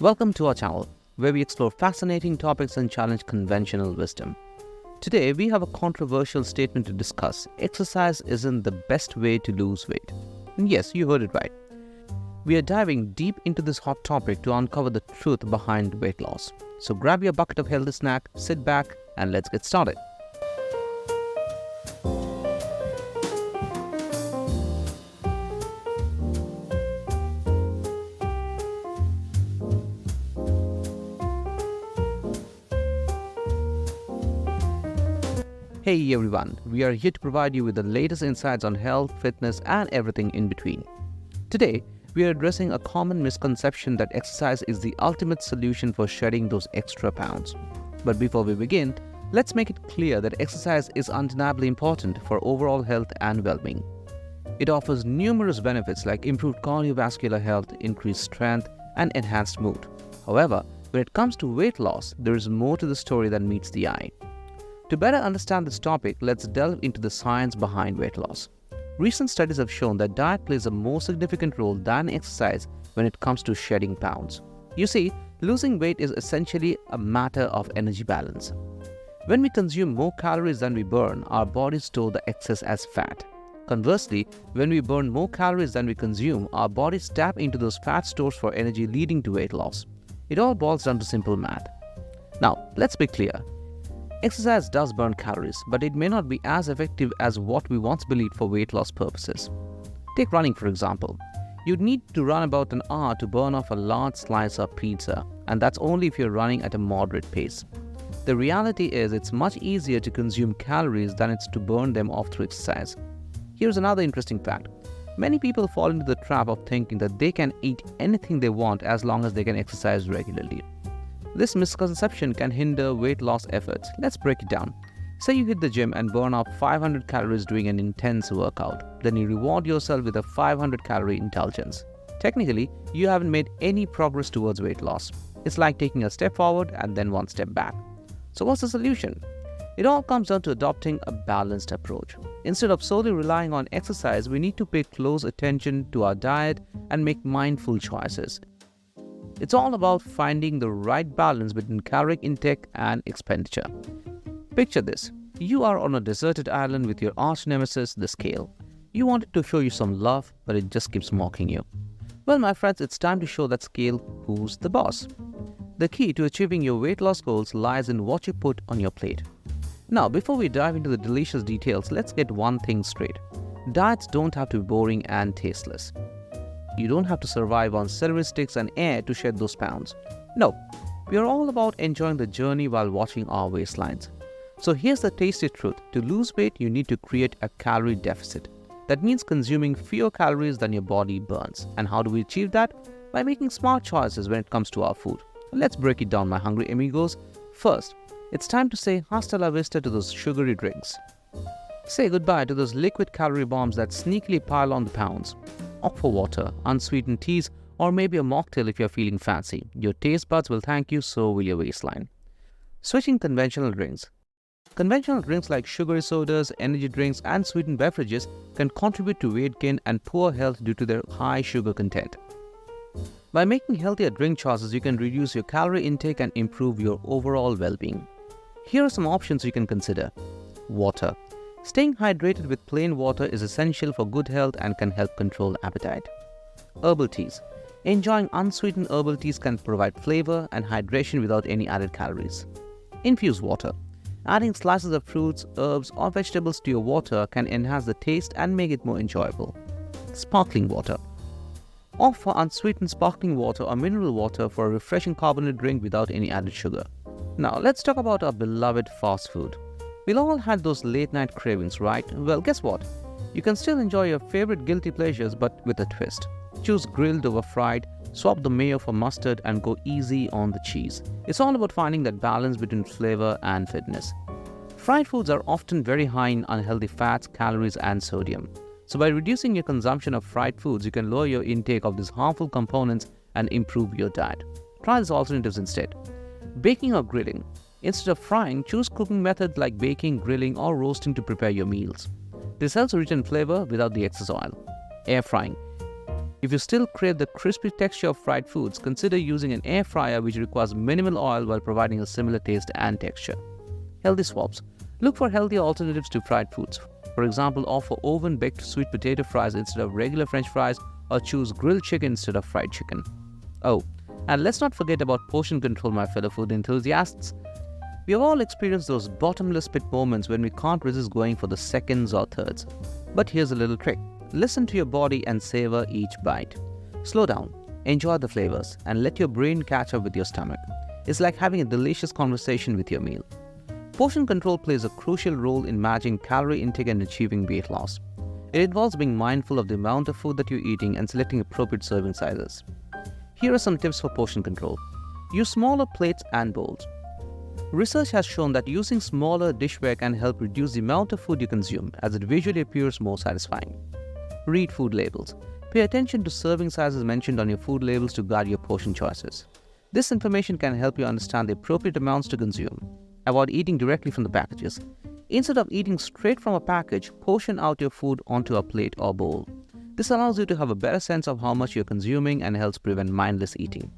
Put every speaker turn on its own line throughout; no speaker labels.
Welcome to our channel, where we explore fascinating topics and challenge conventional wisdom. Today, we have a controversial statement to discuss. Exercise isn't the best way to lose weight. And yes, you heard it right. We are diving deep into this hot topic to uncover the truth behind weight loss. So grab your bucket of healthy snack, sit back, and let's get started. Hey everyone, we are here to provide you with the latest insights on health, fitness, and everything in between. Today, we are addressing a common misconception that exercise is the ultimate solution for shedding those extra pounds. But before we begin, let's make it clear that exercise is undeniably important for overall health and well-being. It offers numerous benefits like improved cardiovascular health, increased strength, and enhanced mood. However, when it comes to weight loss, there is more to the story than meets the eye. To better understand this topic, let's delve into the science behind weight loss. Recent studies have shown that diet plays a more significant role than exercise when it comes to shedding pounds. You see, losing weight is essentially a matter of energy balance. When we consume more calories than we burn, our bodies store the excess as fat. Conversely, when we burn more calories than we consume, our bodies tap into those fat stores for energy, leading to weight loss. It all boils down to simple math. Now, let's be clear. Exercise does burn calories, but it may not be as effective as what we once believed for weight loss purposes. Take running, for example. You'd need to run about an hour to burn off a large slice of pizza, and that's only if you're running at a moderate pace. The reality is it's much easier to consume calories than it's to burn them off through exercise. Here's another interesting fact. Many people fall into the trap of thinking that they can eat anything they want as long as they can exercise regularly. This misconception can hinder weight loss efforts. Let's break it down. Say you hit the gym and burn off 500 calories doing an intense workout. Then you reward yourself with a 500 calorie indulgence. Technically, you haven't made any progress towards weight loss. It's like taking a step forward and then one step back. So what's the solution? It all comes down to adopting a balanced approach. Instead of solely relying on exercise, we need to pay close attention to our diet and make mindful choices. It's all about finding the right balance between caloric intake and expenditure. Picture this. You are on a deserted island with your arch nemesis, the scale. You want it to show you some love, but it just keeps mocking you. Well, my friends, it's time to show that scale who's the boss. The key to achieving your weight loss goals lies in what you put on your plate. Now, before we dive into the delicious details, let's get one thing straight. Diets don't have to be boring and tasteless. You don't have to survive on celery sticks and air to shed those pounds. No, we are all about enjoying the journey while watching our waistlines. So here's the tasty truth. To lose weight, you need to create a calorie deficit. That means consuming fewer calories than your body burns. And how do we achieve that? By making smart choices when it comes to our food. Let's break it down, my hungry amigos. First, it's time to say hasta la vista to those sugary drinks. Say goodbye to those liquid calorie bombs that sneakily pile on the pounds. Opt for water, unsweetened teas, or maybe a mocktail if you're feeling fancy. Your taste buds will thank you, so will your waistline. Switching conventional drinks. Conventional drinks like sugary sodas, energy drinks, and sweetened beverages can contribute to weight gain and poor health due to their high sugar content. By making healthier drink choices, you can reduce your calorie intake and improve your overall well-being. Here are some options you can consider. Water. Staying hydrated with plain water is essential for good health and can help control appetite. Herbal teas. Enjoying unsweetened herbal teas can provide flavor and hydration without any added calories. Infused water. Adding slices of fruits, herbs, or vegetables to your water can enhance the taste and make it more enjoyable. Sparkling water. Opt for unsweetened sparkling water or mineral water for a refreshing carbonated drink without any added sugar. Now let's talk about our beloved fast food. We've all had those late night cravings, right? Well, guess what? You can still enjoy your favorite guilty pleasures, but with a twist. Choose grilled over fried, swap the mayo for mustard, and go easy on the cheese. It's all about finding that balance between flavor and fitness. Fried foods are often very high in unhealthy fats, calories, and sodium. So by reducing your consumption of fried foods, you can lower your intake of these harmful components and improve your diet. Try these alternatives instead. Baking or grilling. Instead of frying, choose cooking methods like baking, grilling, or roasting to prepare your meals. This helps retain flavor without the excess oil. Air frying. If you still crave the crispy texture of fried foods, consider using an air fryer which requires minimal oil while providing a similar taste and texture. Healthy swaps. Look for healthier alternatives to fried foods. For example, opt for oven-baked sweet potato fries instead of regular French fries, or choose grilled chicken instead of fried chicken. Oh, and let's not forget about portion control, my fellow food enthusiasts. We have all experienced those bottomless pit moments when we can't resist going for the seconds or thirds. But here's a little trick. Listen to your body and savor each bite. Slow down, enjoy the flavors, and let your brain catch up with your stomach. It's like having a delicious conversation with your meal. Portion control plays a crucial role in managing calorie intake and achieving weight loss. It involves being mindful of the amount of food that you're eating and selecting appropriate serving sizes. Here are some tips for portion control. Use smaller plates and bowls. Research has shown that using smaller dishware can help reduce the amount of food you consume, as it visually appears more satisfying. Read food labels. Pay attention to serving sizes mentioned on your food labels to guide your portion choices. This information can help you understand the appropriate amounts to consume. Avoid eating directly from the packages. Instead of eating straight from a package, portion out your food onto a plate or bowl. This allows you to have a better sense of how much you're consuming and helps prevent mindless eating.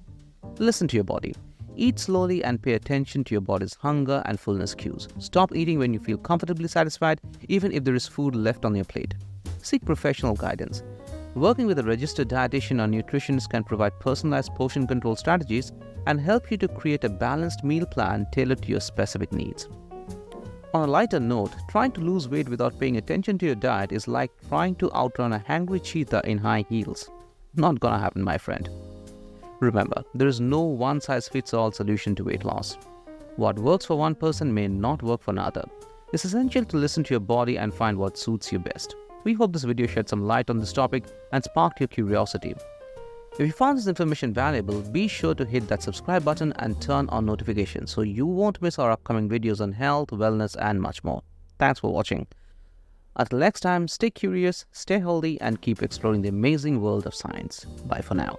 Listen to your body. Eat slowly and pay attention to your body's hunger and fullness cues. Stop eating when you feel comfortably satisfied, even if there is food left on your plate. Seek professional guidance. Working with a registered dietitian or nutritionist can provide personalized portion control strategies and help you to create a balanced meal plan tailored to your specific needs. On a lighter note, trying to lose weight without paying attention to your diet is like trying to outrun a hungry cheetah in high heels. Not gonna happen, my friend. Remember, there is no one-size-fits-all solution to weight loss. What works for one person may not work for another. It's essential to listen to your body and find what suits you best. We hope this video shed some light on this topic and sparked your curiosity. If you found this information valuable, be sure to hit that subscribe button and turn on notifications so you won't miss our upcoming videos on health, wellness, and much more. Thanks for watching. Until next time, stay curious, stay healthy, and keep exploring the amazing world of science. Bye for now.